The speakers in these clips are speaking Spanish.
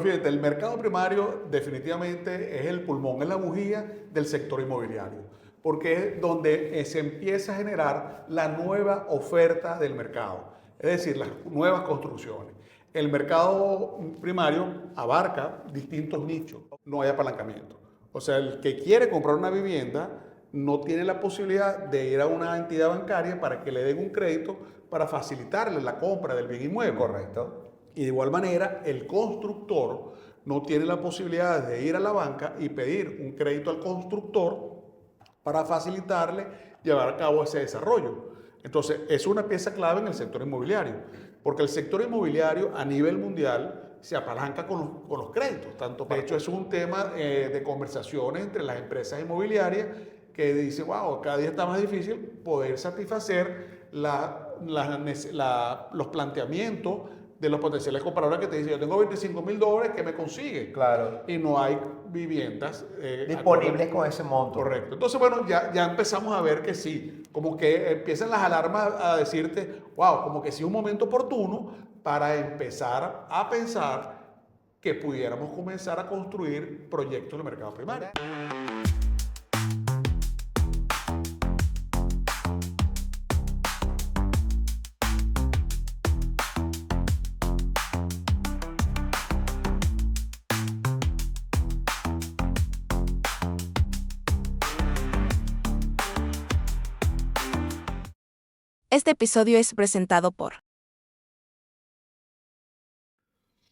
Fíjate, el mercado primario definitivamente es el pulmón, es la bujía del sector inmobiliario, porque es donde se empieza a generar la nueva oferta del mercado, es decir, las nuevas construcciones. El mercado primario abarca distintos nichos, no hay apalancamiento. O sea, el que quiere comprar una vivienda no tiene la posibilidad de ir a una entidad bancaria para que le den un crédito para facilitarle la compra del bien inmueble. Correcto. Y de igual manera, el constructor no tiene la posibilidad de ir a la banca y pedir un crédito al constructor para facilitarle llevar a cabo ese desarrollo. Entonces, es una pieza clave en el sector inmobiliario, porque el sector inmobiliario a nivel mundial se apalanca con los créditos. De hecho, es un tema de conversaciones entre las empresas inmobiliarias que dicen, wow, cada día está más difícil poder satisfacer los planteamientos de los potenciales compradores que te dicen, yo tengo $25,000, ¿qué me consigue? Claro. Y no hay viviendas Disponibles con ese monto. Correcto. Entonces, bueno, ya empezamos a ver que sí, como que empiezan las alarmas a decirte, wow, como que sí un momento oportuno para empezar a pensar que pudiéramos comenzar a construir proyectos en el mercado primario. Este episodio es presentado por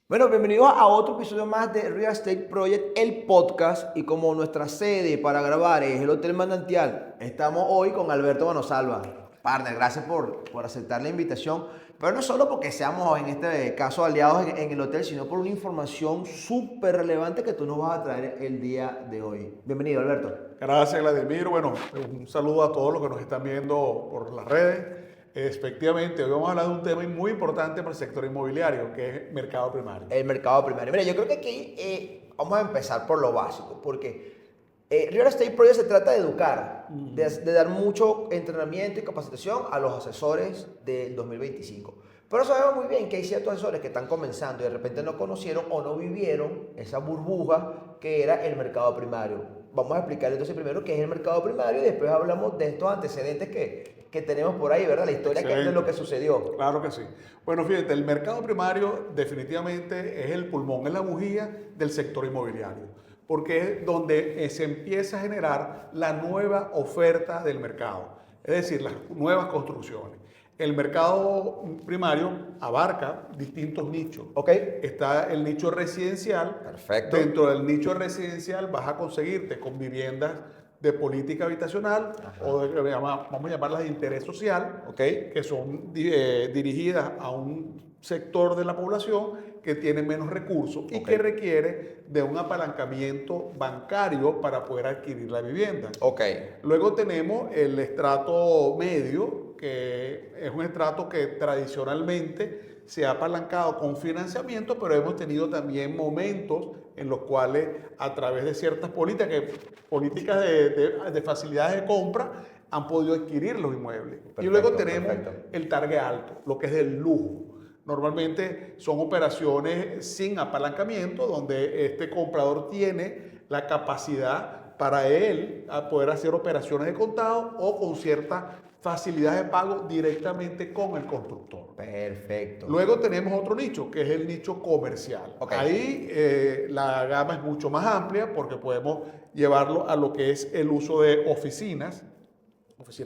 Bueno, bienvenidos a otro episodio más de Real Estate Project, el podcast. Y como nuestra sede para grabar es el Hotel Manantial, estamos hoy con Alberto Manosalva. Partner, gracias por aceptar la invitación. Pero no solo porque seamos en este caso aliados en el hotel, sino por una información súper relevante que tú nos vas a traer el día de hoy. Bienvenido, Alberto. Gracias, Vladimir. Bueno, un saludo a todos los que nos están viendo por las redes. Efectivamente, hoy vamos a hablar de un tema muy importante para el sector inmobiliario, que es el mercado primario. El mercado primario. Mira, yo creo que aquí vamos a empezar por lo básico, porque Real Estate Project se trata de educar, de dar mucho entrenamiento y capacitación a los asesores del 2025. Pero sabemos muy bien que hay ciertos asesores que están comenzando y de repente no conocieron o no vivieron esa burbuja que era el mercado primario. Vamos a explicarle entonces primero qué es el mercado primario y después hablamos de estos antecedentes que tenemos por ahí, ¿verdad? La historia de lo que sucedió. Claro que sí. Bueno, fíjate, el mercado primario definitivamente es el pulmón, es la bujía del sector inmobiliario, porque es donde se empieza a generar la nueva oferta del mercado, es decir, las nuevas construcciones. El mercado primario abarca distintos nichos. ¿Ok? Está el nicho residencial. Perfecto. Dentro del nicho residencial vas a conseguirte con viviendas de política habitacional, o vamos a llamarlas de interés social, ¿Ok? que son dirigidas a un sector de la población que tiene menos recursos y que requiere de un apalancamiento bancario para poder adquirir la vivienda. Ok. Luego tenemos el estrato medio, que es un estrato que tradicionalmente se ha apalancado con financiamiento, pero hemos tenido también momentos en los cuales a través de ciertas políticas de facilidades de compra han podido adquirir los inmuebles. Y luego tenemos el target alto, lo que es del lujo. Normalmente son operaciones sin apalancamiento, donde este comprador tiene la capacidad para él a poder hacer operaciones de contado o con cierta facilidad de pago directamente con el constructor. Perfecto. Luego tenemos otro nicho, que es el nicho comercial. Ok. Ahí la gama es mucho más amplia porque podemos llevarlo a lo que es el uso de oficinas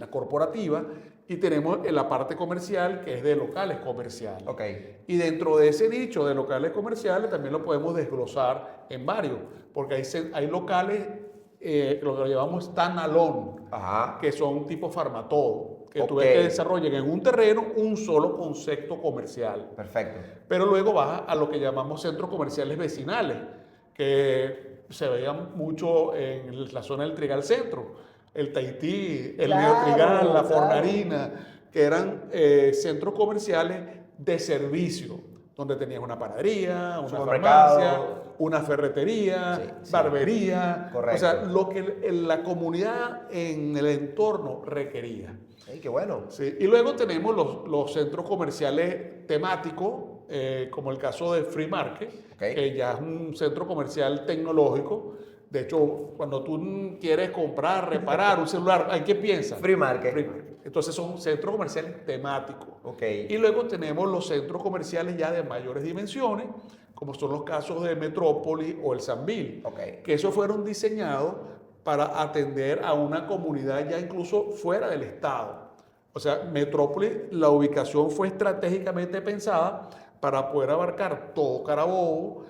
corporativas, y tenemos en la parte comercial que es de locales comerciales. Ok. Y dentro de ese nicho de locales comerciales también lo podemos desglosar en varios, porque hay locales, lo que llamamos standalone, Ajá. que son tipo farmatodo, que tú Ok. ves que desarrollen en un terreno un solo concepto comercial. Perfecto. Pero luego vas a lo que llamamos centros comerciales vecinales, que se veían mucho en la zona del Trigal Centro, el Tahití, el Claro, Neotrigal, la claro. Fornarina, que eran centros comerciales de servicio, donde tenías una panadería, una Supermercado. farmacia, una ferretería, Sí. barbería, Correcto. o sea, lo que la comunidad en el entorno requería. Ey, qué bueno. Sí. Y luego tenemos los centros comerciales temáticos, como el caso de Free Market, Ok. que ya es un centro comercial tecnológico. De hecho, cuando tú quieres comprar, reparar un celular, ¿en qué piensas? Free Market. Free Market. Entonces son centros comerciales temáticos. Ok. Y luego tenemos los centros comerciales ya de mayores dimensiones, como son los casos de Metrópolis o el Sambil, Ok. que esos fueron diseñados para atender a una comunidad ya incluso fuera del estado. O sea, Metrópolis, la ubicación fue estratégicamente pensada para poder abarcar todo Carabobo,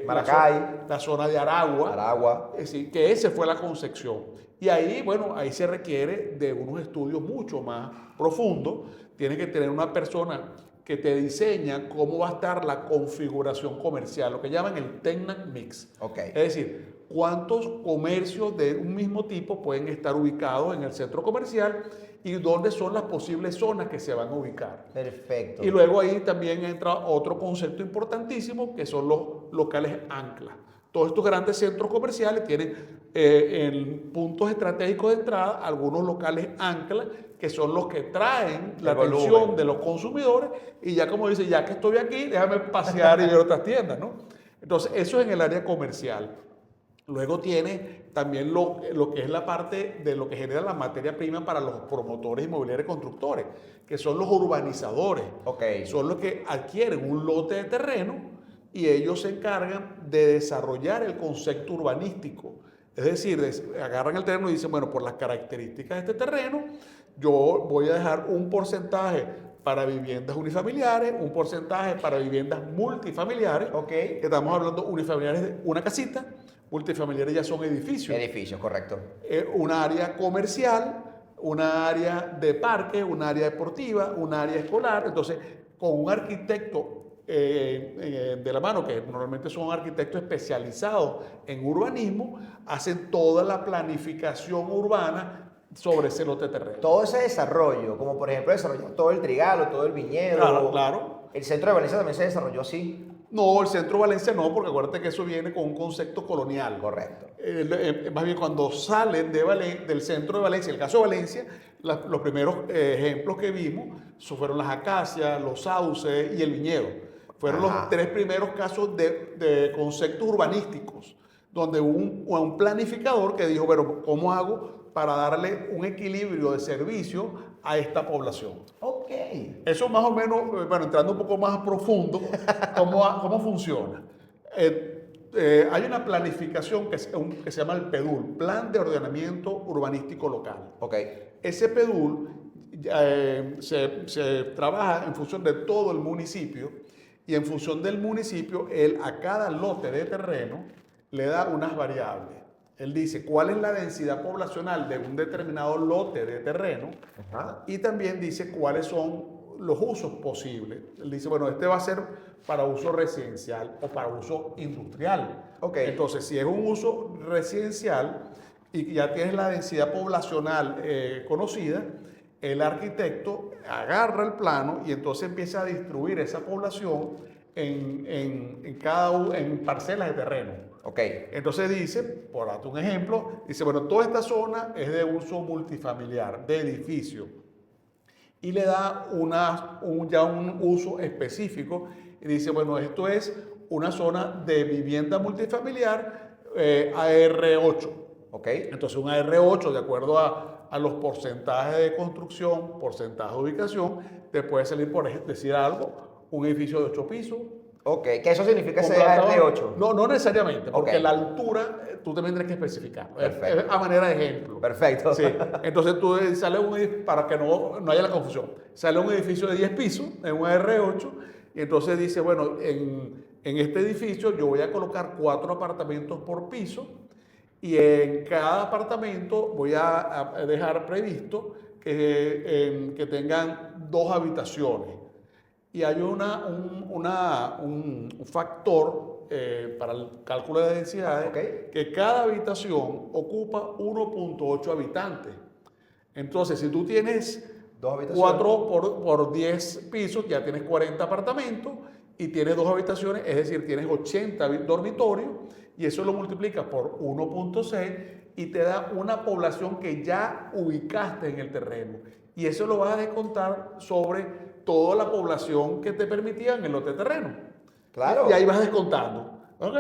Maracay, la zona de Aragua, Aragua. es decir, que esa fue la concepción. Y ahí, bueno, ahí se requiere de unos estudios mucho más profundos. Tiene que tener una persona que te diseña cómo va a estar la configuración comercial, lo que llaman el Tenant Mix. Ok. Es decir, cuántos comercios de un mismo tipo pueden estar ubicados en el centro comercial y dónde son las posibles zonas que se van a ubicar. Perfecto. Y luego ahí también entra otro concepto importantísimo que son los locales ancla. Todos estos grandes centros comerciales tienen en puntos estratégicos de entrada algunos locales ancla que son los que traen la El volumen. atención de los consumidores y ya como dice, ya que estoy aquí, déjame pasear y ver otras tiendas, ¿no? Entonces, eso es en el área comercial. Luego tiene también lo que es la parte de lo que genera la materia prima para los promotores inmobiliarios y constructores, que son los urbanizadores. Ok. Son los que adquieren un lote de terreno y ellos se encargan de desarrollar el concepto urbanístico. Es decir, agarran el terreno y dicen, bueno, por las características de este terreno, yo voy a dejar un porcentaje para viviendas unifamiliares, un porcentaje para viviendas multifamiliares, Ok. que estamos hablando unifamiliares de una casita, multifamiliares ya son edificios. Edificios, correcto. Un área comercial, una área de parque, un área deportiva, un área escolar. Entonces, con un arquitecto de la mano, que normalmente son arquitectos especializados en urbanismo, hacen toda la planificación urbana sobre ese lote de terreno. Todo ese desarrollo, como por ejemplo desarrollar todo el Trigalo, todo el viñedo. Claro, claro. El centro de Valencia también se desarrolló así. No, el centro de Valencia no, porque acuérdate que eso viene con un concepto colonial. Correcto. Más bien cuando salen del centro de Valencia, el caso de Valencia, los primeros ejemplos que vimos fueron las acacias, los sauces y el viñedo. Fueron Ajá. los tres primeros casos de conceptos urbanísticos, donde hubo un planificador que dijo, bueno, ¿cómo hago para darle un equilibrio de servicio a esta población? Ok. Eso más o menos, bueno, entrando un poco más profundo, ¿cómo funciona? Hay una planificación que se llama el PEDUL, Plan de Ordenamiento Urbanístico Local. Ok. Ese PEDUL se trabaja en función de todo el municipio y en función del municipio, él a cada lote de terreno le da unas variables. Él dice cuál es la densidad poblacional de un determinado lote de terreno. Ajá. Y también dice cuáles son los usos posibles. Él dice, bueno, este va a ser para uso residencial o para uso industrial. Ok. Entonces, si es un uso residencial y ya tienes la densidad poblacional conocida, el arquitecto agarra el plano y entonces empieza a distribuir esa población en parcelas de terreno. Ok. Entonces dice, por darte un ejemplo, dice, bueno, toda esta zona es de uso multifamiliar, de edificio. Y le da ya un uso específico y dice, bueno, esto es una zona de vivienda multifamiliar AR8. Ok. Entonces un AR8, de acuerdo a los porcentajes de construcción, porcentaje de ubicación, te puede salir, por decir algo, un edificio de 8 pisos. Ok. ¿Qué eso significa ese Contratado- AR8? No, no necesariamente, porque Ok. la altura tú también tienes que especificar. Perfecto. Es a manera de ejemplo. Perfecto. Sí. Entonces tú sale para que no haya la confusión, sale un edificio de 10 pisos, en un R8, y entonces dice, bueno, en este edificio yo voy a colocar 4 apartamentos por piso, y en cada apartamento voy a dejar previsto que tengan 2 habitaciones. Y hay un factor para el cálculo de densidades, Ok. que cada habitación ocupa 1.8 habitantes. Entonces, si tú tienes 2 habitaciones. 4 por 10 pisos, ya tienes 40 apartamentos y tienes 2 habitaciones, es decir, tienes 80 dormitorios y eso lo multiplicas por 1.6 y te da una población que ya ubicaste en el terreno. Y eso lo vas a descontar sobre toda la población que te permitía en el lote de terreno. Claro. Y ahí vas descontando. ¿Ok?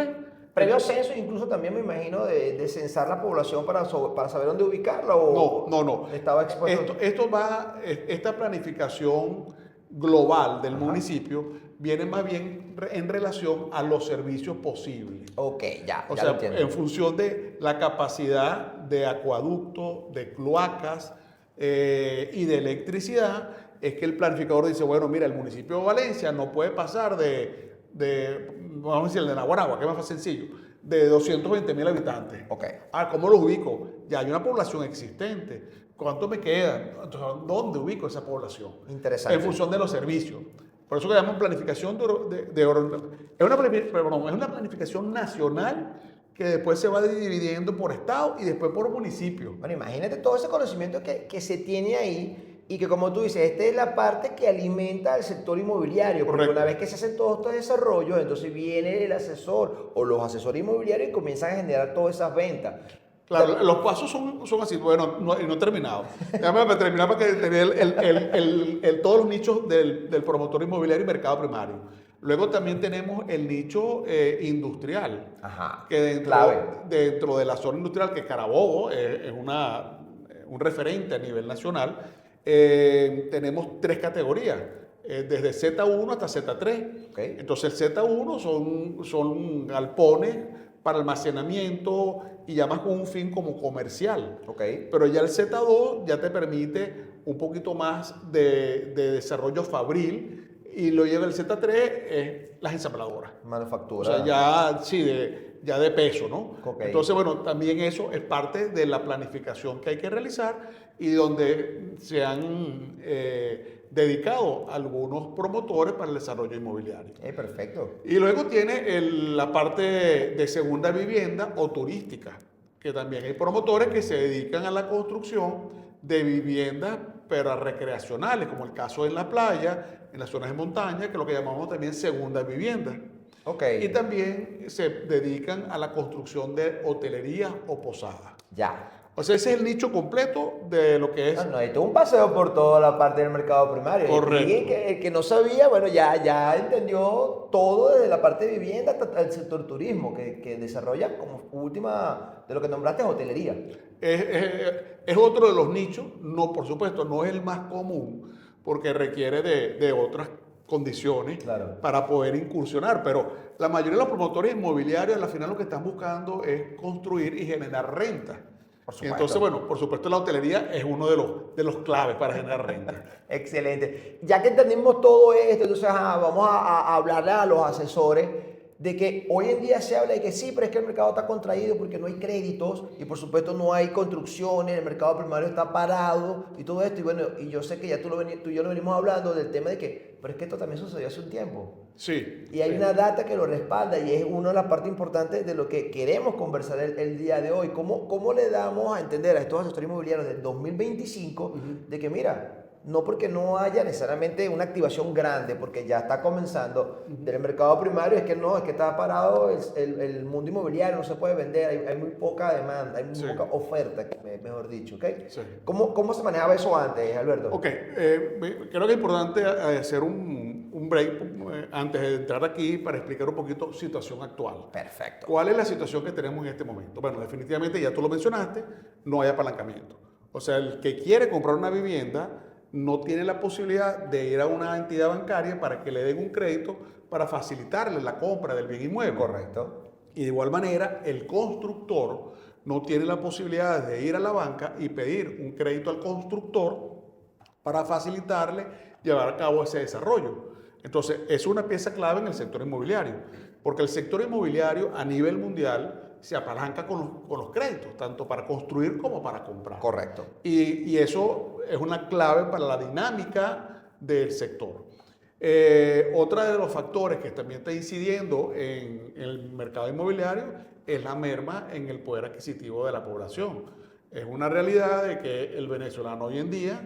Previo censo, incluso también me imagino de censar la población para saber dónde ubicarla o No. estaba expuesto. Esta planificación global del Ajá. municipio viene más bien en relación a los servicios posibles. Ok, ya O lo sea, entiendo. en función de la capacidad de acueducto, de cloacas y de electricidad, es que el planificador dice, bueno, mira, el municipio de Valencia no puede pasar vamos a decir, el de Naguaragua, que es más sencillo, de 220.000 habitantes. Ok. ¿Cómo los ubico? Ya hay una población existente. ¿Cuánto me quedan? Entonces, ¿dónde ubico esa población? Interesante. En función de los servicios. Por eso que llamamos planificación es una planificación nacional que después se va dividiendo por estado y después por municipio. Bueno, imagínate todo ese conocimiento que se tiene ahí y que, como tú dices, esta es la parte que alimenta al sector inmobiliario. Porque Correcto. una vez que se hacen todos estos desarrollos, entonces viene el asesor o los asesores inmobiliarios y comienzan a generar todas esas ventas. Claro, los pasos son así, bueno, no he terminado. Déjame terminar para que tener todos los nichos del promotor inmobiliario y mercado primario. Luego también tenemos el nicho industrial, Ajá, que clave. dentro de la zona industrial, que Carabobo es un referente a nivel nacional, tenemos 3 categorías, desde Z1 hasta Z3. Okay. Entonces el Z1 son galpones para almacenamiento y ya más con un fin como comercial. Okay. Pero ya el Z2 ya te permite un poquito más de desarrollo fabril y lo lleva el Z3 es las ensambladoras. Manufactura. O sea, ya, sí, ya de peso, ¿no? Okay. Entonces, bueno, también eso es parte de la planificación que hay que realizar y donde se han dedicado algunos promotores para el desarrollo inmobiliario. Perfecto. Y luego tiene la parte de segunda vivienda o turística, que también hay promotores que se dedican a la construcción de viviendas, pero recreacionales, como el caso en la playa, en las zonas de montaña, que es lo que llamamos también segunda vivienda. Okay. Y también se dedican a la construcción de hotelería o posadas. Ya. O sea, ese es el nicho completo de lo que es. No, esto es un paseo por toda la parte del mercado primario. Correcto. Y el que no sabía, bueno, ya entendió todo desde la parte de vivienda hasta el sector turismo, que desarrolla como última de lo que nombraste, hotelería. Es otro de los nichos, no, por supuesto, no es el más común, porque requiere de otras condiciones Claro. para poder incursionar, pero la mayoría de los promotores inmobiliarios al final lo que están buscando es construir y generar renta. Por Y supuesto. entonces, bueno, por supuesto la hotelería es uno de los claves para generar renta. Excelente. Ya que entendimos todo esto, entonces vamos a hablarle a los asesores de que hoy en día se habla de que sí, pero es que el mercado está contraído porque no hay créditos y por supuesto no hay construcciones, el mercado primario está parado y todo esto. Y bueno, y yo sé que ya tú y yo lo venimos hablando del tema de que, pero es que esto también sucedió hace un tiempo. Sí. Y hay una data que lo respalda y es una de las partes importantes de lo que queremos conversar el día de hoy. ¿Cómo le damos a entender a estos asesores inmobiliarios del 2025 de que mira, no porque no haya necesariamente una activación grande, porque ya está comenzando del mercado primario, es que está parado el mundo inmobiliario, no se puede vender, hay muy poca demanda, hay muy Sí. poca oferta, mejor dicho, ¿ok? Sí. ¿Cómo se manejaba eso antes, Alberto? Ok, creo que es importante hacer un break antes de entrar aquí para explicar un poquito situación actual. Perfecto. ¿Cuál es la situación que tenemos en este momento? Bueno, definitivamente ya tú lo mencionaste, no hay apalancamiento. O sea, el que quiere comprar una vivienda no tiene la posibilidad de ir a una entidad bancaria para que le den un crédito para facilitarle la compra del bien inmueble. Correcto. Y de igual manera, el constructor no tiene la posibilidad de ir a la banca y pedir un crédito al constructor para facilitarle llevar a cabo ese desarrollo. Entonces, es una pieza clave en el sector inmobiliario, porque el sector inmobiliario a nivel mundial se apalanca con los créditos, tanto para construir como para comprar. Correcto. Y eso es una clave para la dinámica del sector. Otra de los factores que también está incidiendo en el mercado inmobiliario es la merma en el poder adquisitivo de la población. Es una realidad de que el venezolano hoy en día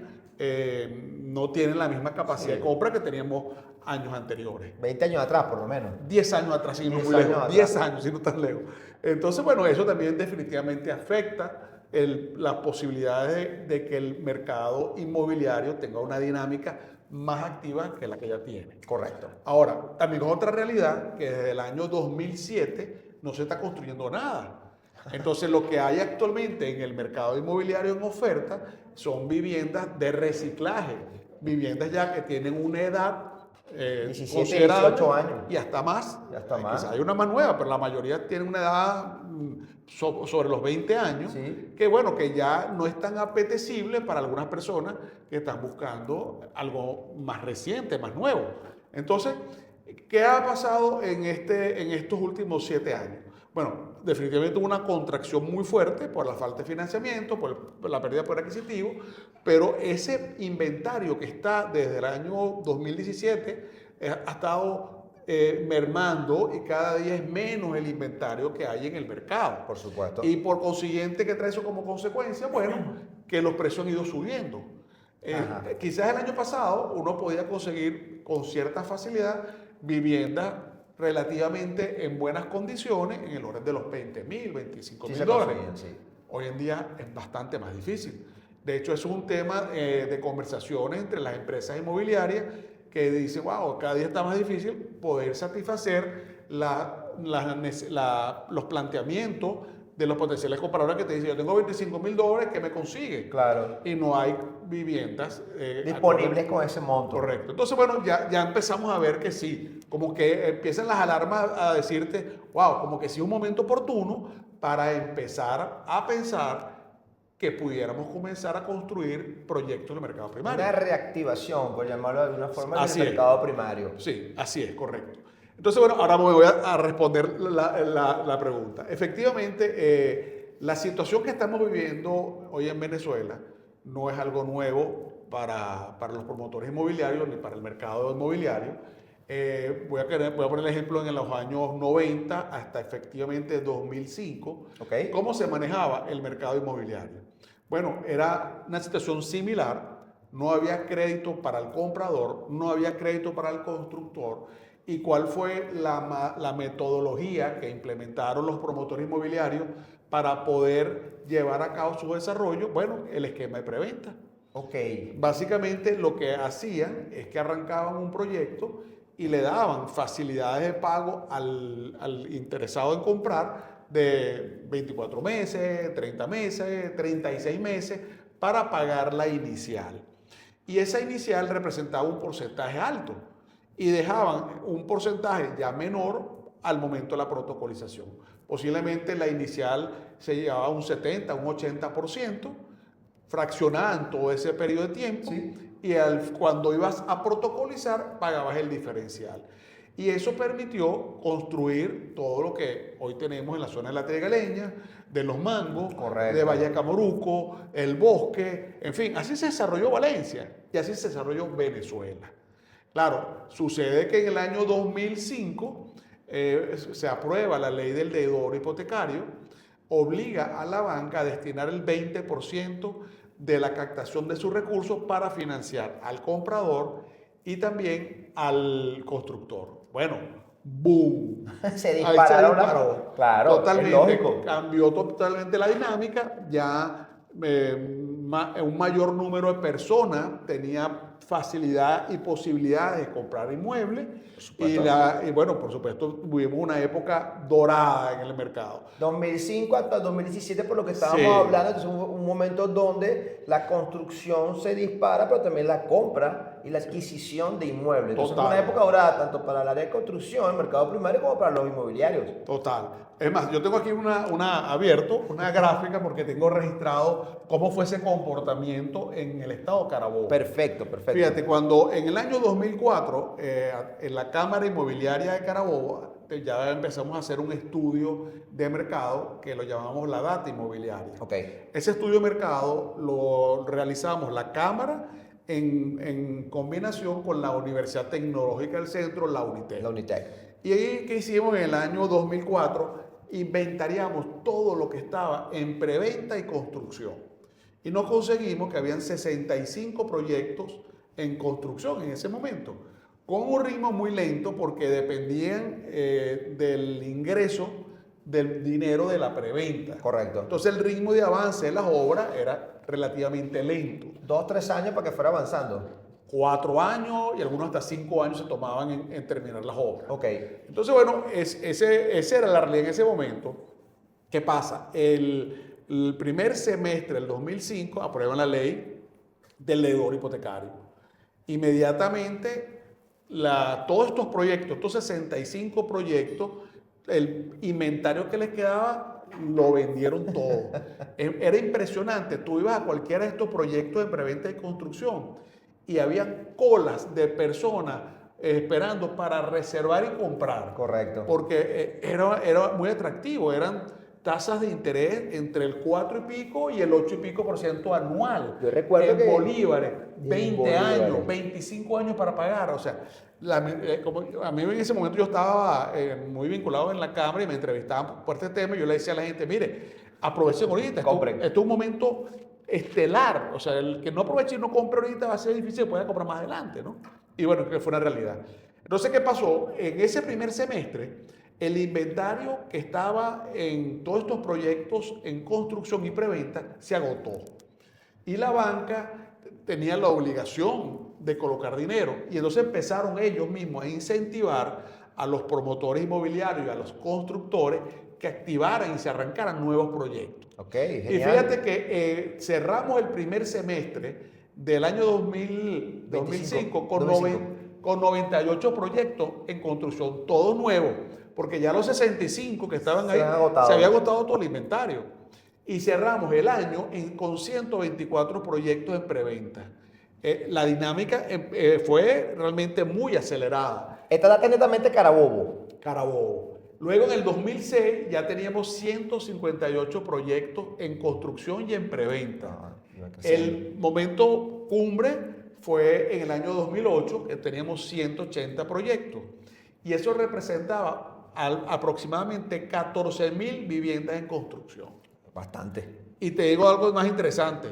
no tiene la misma capacidad de compra que teníamos años anteriores. 20 años atrás, por lo menos. 10 años atrás, si no 10 muy años lejos. atrás. 10 años, si no tan lejos. Entonces, bueno, eso también definitivamente afecta las posibilidades de que el mercado inmobiliario tenga una dinámica más activa que la que ya tiene. Correcto. Ahora, también es otra realidad que desde el año 2007 no se está construyendo nada. Entonces, lo que hay actualmente en el mercado inmobiliario en oferta son viviendas de reciclaje, viviendas ya que tienen una edad 17, considerable 18 años. y hasta más. Y hasta más. Quizá hay una más nueva, pero la mayoría tiene una edad sobre los 20 años, Sí. que bueno, que ya no es tan apetecible para algunas personas que están buscando algo más reciente, más nuevo. Entonces, ¿qué ha pasado en estos últimos 7 años? Bueno, definitivamente hubo una contracción muy fuerte por la falta de financiamiento, por la pérdida de poder adquisitivo, pero ese inventario que está desde el año 2017 ha estado mermando y cada día es menos el inventario que hay en el mercado. Por supuesto. Y por consiguiente, ¿qué trae eso como consecuencia? Bueno, que los precios han ido subiendo. Quizás el año pasado uno podía conseguir con cierta facilidad viviendas relativamente en buenas condiciones en el orden de los 20.000, 25.000 dólares. Sí. Hoy en día es bastante más difícil. De hecho, es un tema de conversaciones entre las empresas inmobiliarias que dicen, wow, cada día está más difícil poder satisfacer los planteamientos de los potenciales compradores que te dicen, yo tengo 25.000 dólares, ¿qué me consigue? Claro. Y no hay viviendas Disponibles con ese monto. Correcto. Entonces, bueno, ya empezamos a ver que sí, como que empiezan las alarmas a decirte, wow, como que sí es un momento oportuno para empezar a pensar que pudiéramos comenzar a construir proyectos en el mercado primario. Una reactivación, por llamarlo de alguna forma, Así del es. mercado primario. Sí, así es, correcto. Entonces, bueno, ahora me voy a responder la pregunta. Efectivamente, la situación que estamos viviendo hoy en Venezuela no es algo nuevo para los promotores inmobiliarios ni para el mercado inmobiliario. Voy a poner el ejemplo en los años 90 hasta efectivamente 2005. Ok. ¿Cómo se manejaba el mercado inmobiliario? Bueno, era una situación similar. No había crédito para el comprador, no había crédito para el constructor. ¿Y cuál fue la metodología que implementaron los promotores inmobiliarios para poder llevar a cabo su desarrollo? Bueno, el esquema de preventa. Ok. Básicamente lo que hacían es que arrancaban un proyecto y le daban facilidades de pago al interesado en comprar de 24 meses, 30 meses, 36 meses para pagar la inicial. Y esa inicial representaba un porcentaje alto y dejaban un porcentaje ya menor al momento de la protocolización. Posiblemente la inicial se llevaba a un 70, un 80%, fraccionaban todo ese periodo de tiempo. Sí. Y cuando ibas a protocolizar pagabas el diferencial. Y eso permitió construir todo lo que hoy tenemos en la zona de la Trigaleña, de Los Mangos, Correcto. de Valle Camoruco, El Bosque, en fin, así se desarrolló Valencia y así se desarrolló Venezuela. Claro, sucede que en el año 2005 se aprueba la ley del deudor hipotecario, obliga a la banca a destinar el 20% de la captación de sus recursos para financiar al comprador y también al constructor. Bueno, boom. Se Ahí dispararon las disparó. dos. Claro, Totalmente, es lógico. cambió totalmente la dinámica. Ya un mayor número de personas tenía facilidad y posibilidades de comprar inmuebles. Y bueno, por supuesto, tuvimos una época dorada en el mercado. 2005 hasta 2017, por lo que estábamos Sí. hablando, entonces un momento donde la construcción se dispara, pero también la compra y la adquisición de inmuebles. Entonces Total. es una época dorada tanto para el área de construcción, el mercado primario, como para los inmobiliarios. Total. Es más, yo tengo aquí una gráfica porque tengo registrado cómo fue ese comportamiento en el estado de Carabobo. Perfecto. Fíjate, cuando en el año 2004, en la Cámara Inmobiliaria de Carabobo, ya empezamos a hacer un estudio de mercado que lo llamamos la data inmobiliaria. Ok. Ese estudio de mercado lo realizamos la Cámara en combinación con la Universidad Tecnológica del Centro, la UNITEC. La Unitec. Y ahí, ¿qué hicimos en el año 2004? Inventariamos todo lo que estaba en preventa y construcción. Y nos conseguimos que habían 65 proyectos en construcción en ese momento, con un ritmo muy lento porque dependían del ingreso del dinero de la preventa. Correcto. Entonces el ritmo de avance de las obras era relativamente lento. 2 o 3 años para que fuera avanzando. 4 años y algunos hasta 5 años se tomaban en terminar las obras. Ok. Entonces, bueno, esa era la realidad en ese momento. ¿Qué pasa? El primer semestre del 2005 aprueban la ley del deudor hipotecario. Inmediatamente, todos estos proyectos, estos 65 proyectos, el inventario que les quedaba, lo vendieron todo. Era impresionante. Tú ibas a cualquiera de estos proyectos de preventa y construcción y había colas de personas esperando para reservar y comprar. Correcto. Porque era muy atractivo. Eran tasas de interés entre el 4 y pico y el 8 y pico % anual. Yo recuerdo en que bolívares, en 20 años, bolívares. 25 años para pagar. O sea, como a mí en ese momento yo estaba muy vinculado en la Cámara y me entrevistaban por este tema y yo le decía a la gente, mire, aprovechen ahorita, Compren. esto es un momento estelar. O sea, el que no aproveche y no compre ahorita va a ser difícil que pueda comprar más adelante, ¿no? Y bueno, que fue una realidad. Entonces, ¿qué pasó? En ese primer semestre, el inventario que estaba en todos estos proyectos en construcción y preventa se agotó. Y la banca tenía la obligación de colocar dinero. Y entonces empezaron ellos mismos a incentivar a los promotores inmobiliarios y a los constructores que activaran y se arrancaran nuevos proyectos. Ok, Y genial. fíjate que cerramos el primer semestre del año 2005 con 98 proyectos en construcción, todos nuevos, porque ya los 65 que estaban ahí se había agotado todo el inventario. Y cerramos el año con 124 proyectos en preventa. La dinámica fue realmente muy acelerada. Esta data es netamente Carabobo. Carabobo. Luego en el 2006 ya teníamos 158 proyectos en construcción y en preventa. El momento cumbre fue en el año 2008, que teníamos 180 proyectos. Y eso representaba aproximadamente 14.000 viviendas en construcción. Bastante. Y te digo algo más interesante,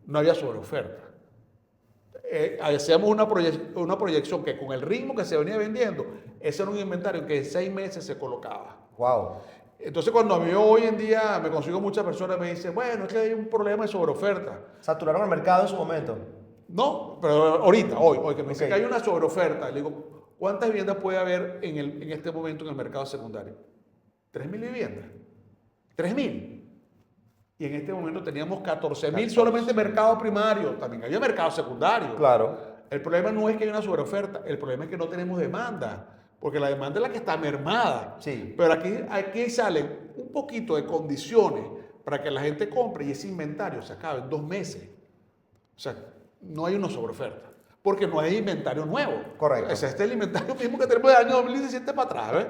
no había sobreoferta. Hacíamos una proyección que con el ritmo que se venía vendiendo, ese era un inventario que en 6 meses se colocaba. Wow. Entonces cuando a mí hoy en día me consigo muchas personas me dicen, bueno, es que hay un problema de sobreoferta. ¿Saturaron el mercado en su momento? No, pero ahorita, hoy que me dicen que hay una sobreoferta, le digo, ¿cuántas viviendas puede haber en este momento en el mercado secundario? 3.000 viviendas. 3.000. Y en este momento teníamos 14.000 solamente en mercado primario. También había mercado secundario. Claro. El problema no es que hay una sobreoferta, el problema es que no tenemos demanda. Porque la demanda es la que está mermada. Sí. Pero aquí salen un poquito de condiciones para que la gente compre y ese inventario se acabe en 2 meses. O sea, no hay una sobreoferta. Porque no hay inventario nuevo. Correcto. O sea, este es el inventario mismo que tenemos del año 2017 para atrás. ¿Ves?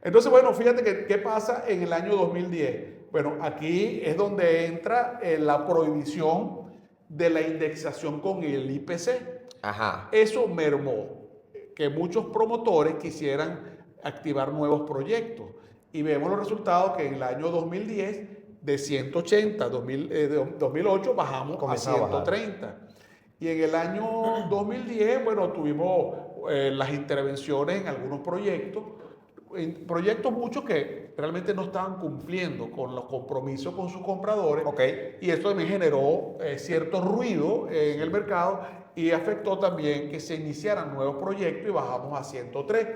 Entonces, bueno, fíjate qué pasa en el año 2010. Bueno, aquí es donde entra la prohibición de la indexación con el IPC. Ajá. Eso mermó que muchos promotores quisieran activar nuevos proyectos. Y vemos los resultados que en el año 2010, de 180, 2008, bajamos a 130. Y en el año 2010, bueno, tuvimos las intervenciones en algunos proyectos muchos que realmente no estaban cumpliendo con los compromisos con sus compradores. Y esto también generó cierto ruido en el mercado y afectó también que se iniciaran nuevos proyectos y bajamos a 103.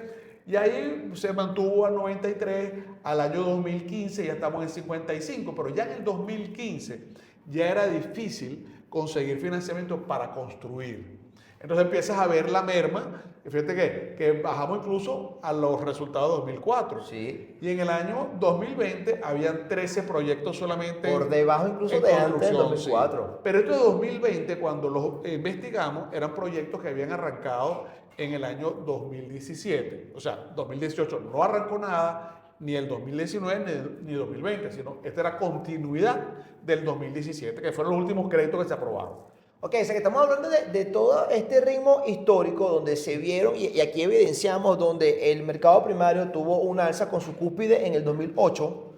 Y ahí se mantuvo a 93, al año 2015 ya estamos en 55, pero ya en el 2015 ya era difícil conseguir financiamiento para construir. Entonces empiezas a ver la merma, y fíjate que bajamos incluso a los resultados de 2004. Sí. Y en el año 2020 habían 13 proyectos solamente. Por debajo incluso de antes del 2004. Sí. Pero esto de 2020, cuando los investigamos, eran proyectos que habían arrancado en el año 2017. O sea, 2018 no arrancó nada, ni el 2019 ni 2020, sino esta era continuidad del 2017, que fueron los últimos créditos que se aprobaron. Ok, o sea que estamos hablando de todo este ritmo histórico donde se vieron, y aquí evidenciamos donde el mercado primario tuvo una alza con su cúspide en el 2008,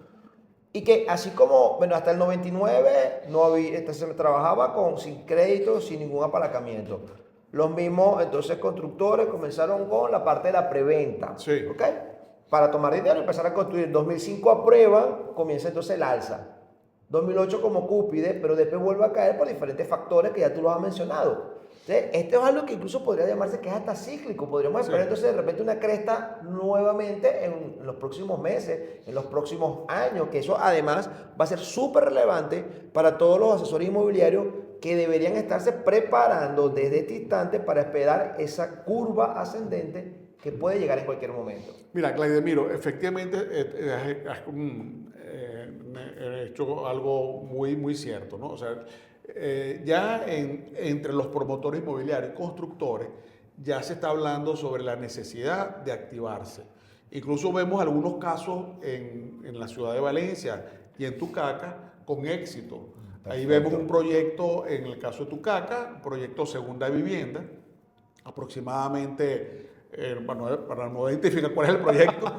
y que así como, bueno, hasta el 99 no había, se trabajaba sin crédito, sin ningún apalancamiento. Los mismos, entonces, constructores comenzaron con la parte de la preventa. Sí. ¿Ok? Para tomar dinero y empezar a construir. 2005 aprueban, comienza entonces el alza. 2008 como cúspide, pero después vuelve a caer por diferentes factores que ya tú los has mencionado. Entonces, esto es algo que incluso podría llamarse que es hasta cíclico. Podríamos esperar entonces de repente una cresta nuevamente en los próximos meses, en los próximos años, que eso además va a ser súper relevante para todos los asesores inmobiliarios que deberían estarse preparando desde este instante para esperar esa curva ascendente que puede llegar en cualquier momento. Mira, Claudemiro, efectivamente he hecho algo muy, muy cierto, ¿no? O sea, entre los promotores inmobiliarios y constructores ya se está hablando sobre la necesidad de activarse. Incluso vemos algunos casos en la ciudad de Valencia y en Tucacas con éxito. Ahí vemos un proyecto, en el caso de Tucacas, un proyecto segunda vivienda, aproximadamente, para no identificar cuál es el proyecto,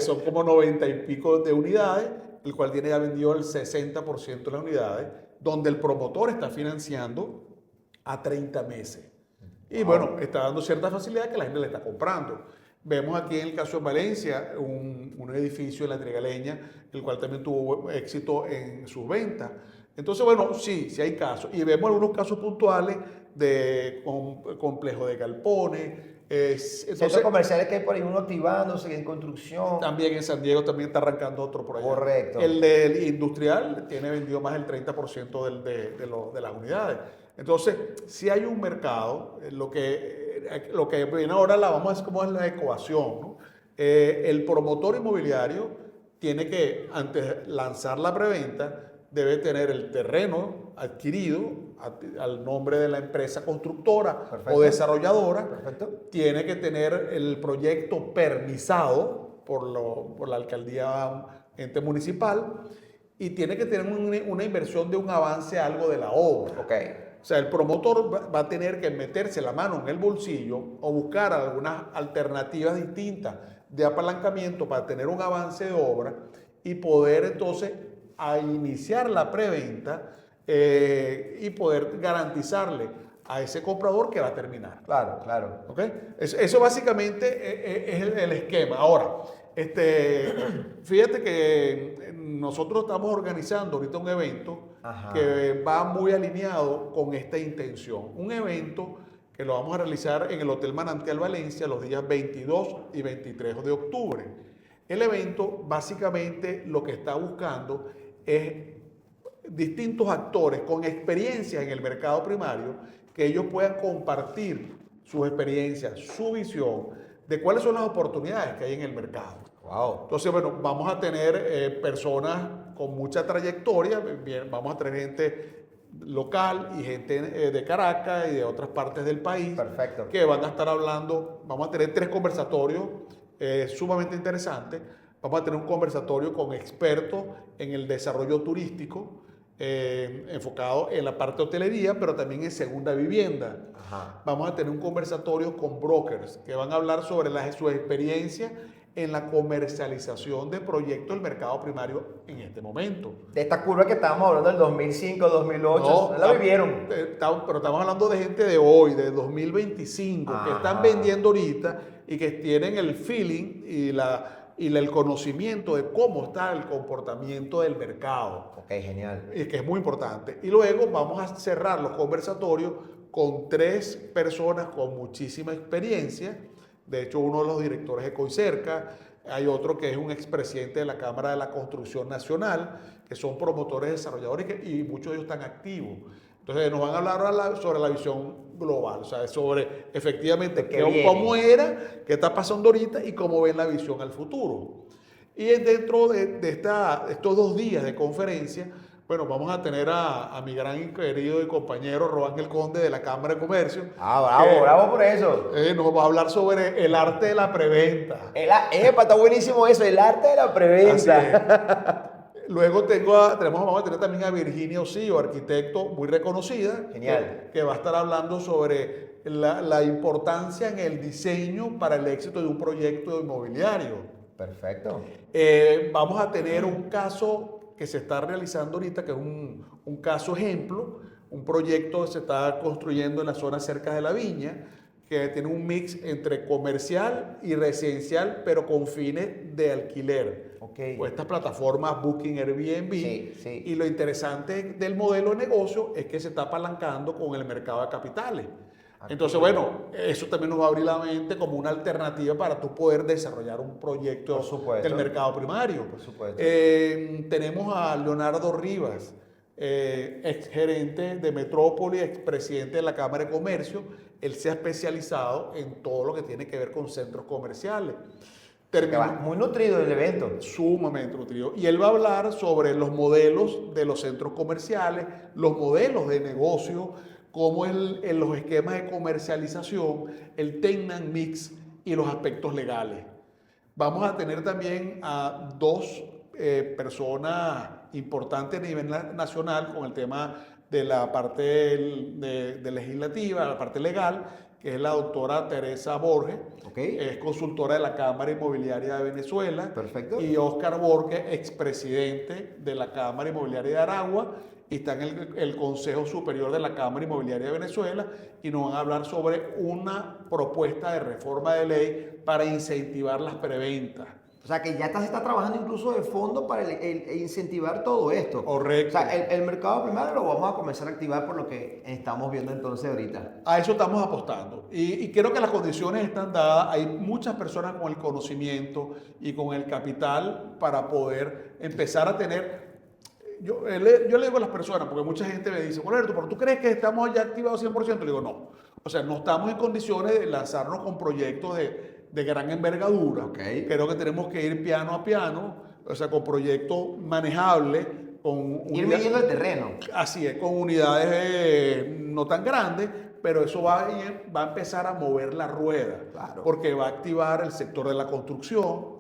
son como 90 y pico de unidades, el cual tiene ya vendido el 60% de las unidades, donde el promotor está financiando a 30 meses. Y bueno, está dando cierta facilidad que la gente le está comprando. Vemos aquí en el caso de Valencia un edificio en la Trigaleña, el cual también tuvo éxito en sus ventas. Entonces, bueno, sí hay casos. Y vemos algunos casos puntuales de complejo de galpones. Centros comerciales que hay por ahí, uno activándose, en construcción. También en San Diego también está arrancando otro por allá. Correcto. El del industrial tiene vendido más del 30% de las unidades. Entonces, si hay un mercado, lo que viene ahora vamos a ver cómo es la ecuación, ¿no? El promotor inmobiliario tiene que, antes de lanzar la preventa, debe tener el terreno adquirido al nombre de la empresa constructora. Perfecto. O desarrolladora. Perfecto. Tiene que tener el proyecto permisado por la alcaldía, ente municipal, y tiene que tener una inversión de un avance algo de la obra. Okay. O sea, el promotor va a tener que meterse la mano en el bolsillo o buscar algunas alternativas distintas de apalancamiento para tener un avance de obra y poder entonces a iniciar la preventa y poder garantizarle a ese comprador que va a terminar. Claro, claro. ¿Okay? Eso básicamente es el esquema. Ahora, fíjate que nosotros estamos organizando ahorita un evento que va muy alineado con esta intención. Un evento que lo vamos a realizar en el Hotel Manantial Valencia los días 22 y 23 de octubre. El evento básicamente lo que está buscando es distintos actores con experiencia en el mercado primario que ellos puedan compartir sus experiencias, su visión de cuáles son las oportunidades que hay en el mercado. Wow. Entonces, bueno, vamos a tener personas con mucha trayectoria, vamos a tener gente local y gente de Caracas y de otras partes del país. Perfecto. Que van a estar hablando, vamos a tener 3 conversatorios sumamente interesantes. Vamos a tener un conversatorio con expertos en el desarrollo turístico, enfocado en la parte de hotelería, pero también en segunda vivienda. Ajá. Vamos a tener un conversatorio con brokers que van a hablar sobre su experiencia en la comercialización de proyectos del mercado primario en este momento. De esta curva que estábamos hablando del 2005, 2008, No, la vivieron. Pero estamos hablando de gente de hoy, de 2025, que están vendiendo ahorita y que tienen el feeling y el conocimiento de cómo está el comportamiento del mercado. Ok, genial. Y que es muy importante. Y luego vamos a cerrar los conversatorios con 3 personas con muchísima experiencia. De hecho, uno de los directores de Coicerca, hay otro que es un expresidente de la Cámara de la Construcción Nacional, que son promotores desarrolladores y muchos de ellos están activos. Entonces nos van a hablar sobre la visión global, o sea, sobre efectivamente cómo era, qué está pasando ahorita y cómo ven la visión al futuro. Y dentro de estos 2 días de conferencia, bueno, vamos a tener a mi gran querido y compañero Roángel Conde de la Cámara de Comercio. Bravo por eso. Nos va a hablar sobre el arte de la preventa. Está buenísimo eso, el arte de la preventa. Luego vamos a tener también a Virginia Osío, arquitecto muy reconocida. Genial. Que va a estar hablando sobre la importancia en el diseño para el éxito de un proyecto inmobiliario. Perfecto. Vamos a tener un caso que se está realizando ahorita, que es un caso ejemplo, un proyecto que se está construyendo en la zona cerca de la Viña, que tiene un mix entre comercial y residencial, pero con fines de alquiler. Okay. O estas plataformas Booking, Airbnb. Sí. Y lo interesante del modelo de negocio es que se está apalancando con el mercado de capitales. Entonces, bueno, eso también nos va a abrir la mente como una alternativa para tú poder desarrollar un proyecto Por supuesto. del mercado primario. Por supuesto. Tenemos a Leonardo Rivas, ex gerente de Metrópoli, ex presidente de la Cámara de Comercio. Él se ha especializado en todo lo que tiene que ver con centros comerciales. Que va muy nutrido el evento. Sumamente nutrido. Y él va a hablar sobre los modelos de los centros comerciales, los modelos de negocio, cómo en los esquemas de comercialización, el Take and Mix y los aspectos legales. Vamos a tener también a dos personas importantes a nivel nacional con el tema de la parte de legislativa, la parte legal, que es la doctora Teresa Borges, es consultora de la Cámara Inmobiliaria de Venezuela. Perfecto. Y Oscar Borges, expresidente de la Cámara Inmobiliaria de Aragua, y está en el Consejo Superior de la Cámara Inmobiliaria de Venezuela, y nos van a hablar sobre una propuesta de reforma de ley para incentivar las preventas. O sea, que ya se está trabajando incluso de fondo para incentivar todo esto. Correcto. O sea, el mercado primario lo vamos a comenzar a activar por lo que estamos viendo entonces ahorita. A eso estamos apostando. Y creo que las condiciones están dadas. Hay muchas personas con el conocimiento y con el capital para poder empezar a tener... Yo le digo a las personas, porque mucha gente me dice, bueno, pero ¿tú crees que estamos ya activados 100%? Le digo, no. O sea, no estamos en condiciones de lanzarnos con proyectos de gran envergadura. Creo que tenemos que ir piano a piano, o sea, con proyectos manejables, ir midiendo el terreno. Así es, con unidades no tan grandes, pero eso va a empezar a mover la rueda, claro, porque va a activar el sector de la construcción,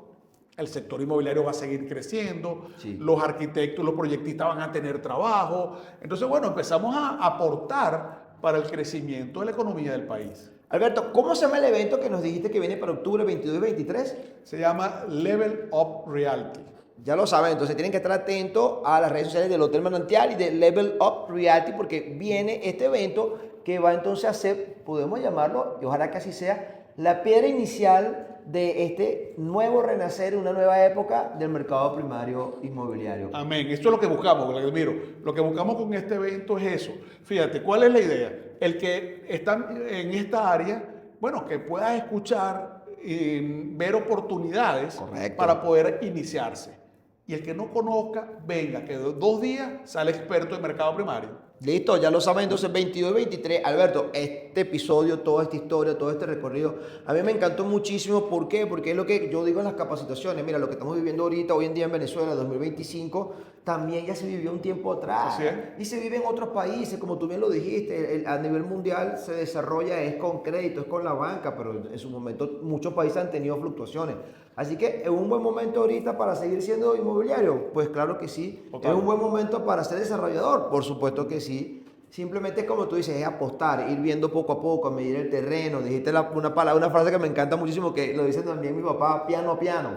el sector inmobiliario va a seguir creciendo, sí, los arquitectos, los proyectistas van a tener trabajo. Entonces, bueno, empezamos a aportar para el crecimiento de la economía del país. Alberto, ¿cómo se llama el evento que nos dijiste que viene para octubre 22 y 23? Se llama Level Up Realty. Ya lo saben, entonces tienen que estar atentos a las redes sociales del Hotel Manantial y de Level Up Realty, porque viene este evento que va entonces a ser, podemos llamarlo, y ojalá que así sea, la piedra inicial de este nuevo renacer, una nueva época del mercado primario inmobiliario. Amén. Esto es lo que buscamos, Vladimiro. Lo que buscamos con este evento es eso. Fíjate, ¿cuál es la idea? El que está en esta área, bueno, que pueda escuchar y ver oportunidades. Correcto, para poder iniciarse. Y el que no conozca, venga, que 2 días sale experto en mercado primario. Listo, ya lo saben, entonces 22 y 23. Alberto, este episodio, toda esta historia, todo este recorrido, a mí me encantó muchísimo. ¿Por qué? Porque es lo que yo digo en las capacitaciones. Mira, lo que estamos viviendo ahorita, hoy en día en Venezuela, 2025, también ya se vivió un tiempo atrás. Así es. Y se vive en otros países, como tú bien lo dijiste, a nivel mundial se desarrolla, es con crédito, es con la banca, pero en su momento muchos países han tenido fluctuaciones. Así que es un buen momento ahorita para seguir siendo inmobiliario. Pues claro que sí. Total. Es un buen momento para ser desarrollador. Por supuesto que sí. Simplemente es como tú dices, es apostar, ir viendo poco a poco, a medir el terreno. Dijiste una frase que me encanta muchísimo, que lo dice también mi papá, piano a piano.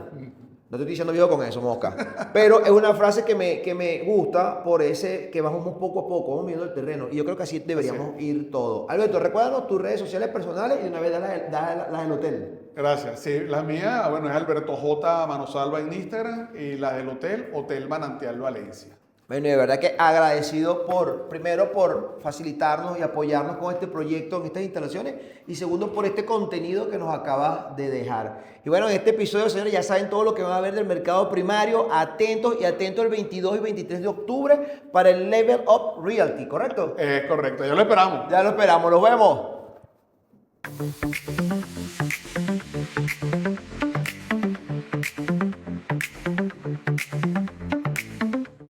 No te estoy diciendo viejo con eso, mosca. Pero es una frase que me gusta por ese que vamos poco a poco, vamos midiendo el terreno. Y yo creo que así deberíamos ir todo. Alberto, recuérdanos tus redes sociales personales y una vez las del hotel. Gracias. Sí, la mía, bueno, es Alberto J. Manosalva en Instagram, y la del hotel, Hotel Manantial Valencia. Bueno, y de verdad que agradecido primero por facilitarnos y apoyarnos con este proyecto, en estas instalaciones, y segundo por este contenido que nos acabas de dejar. Y bueno, en este episodio, señores, ya saben todo lo que van a ver del mercado primario. Atentos el 22 y 23 de octubre para el Level Up Realty, ¿correcto? Correcto, ya lo esperamos. Ya lo esperamos, nos vemos.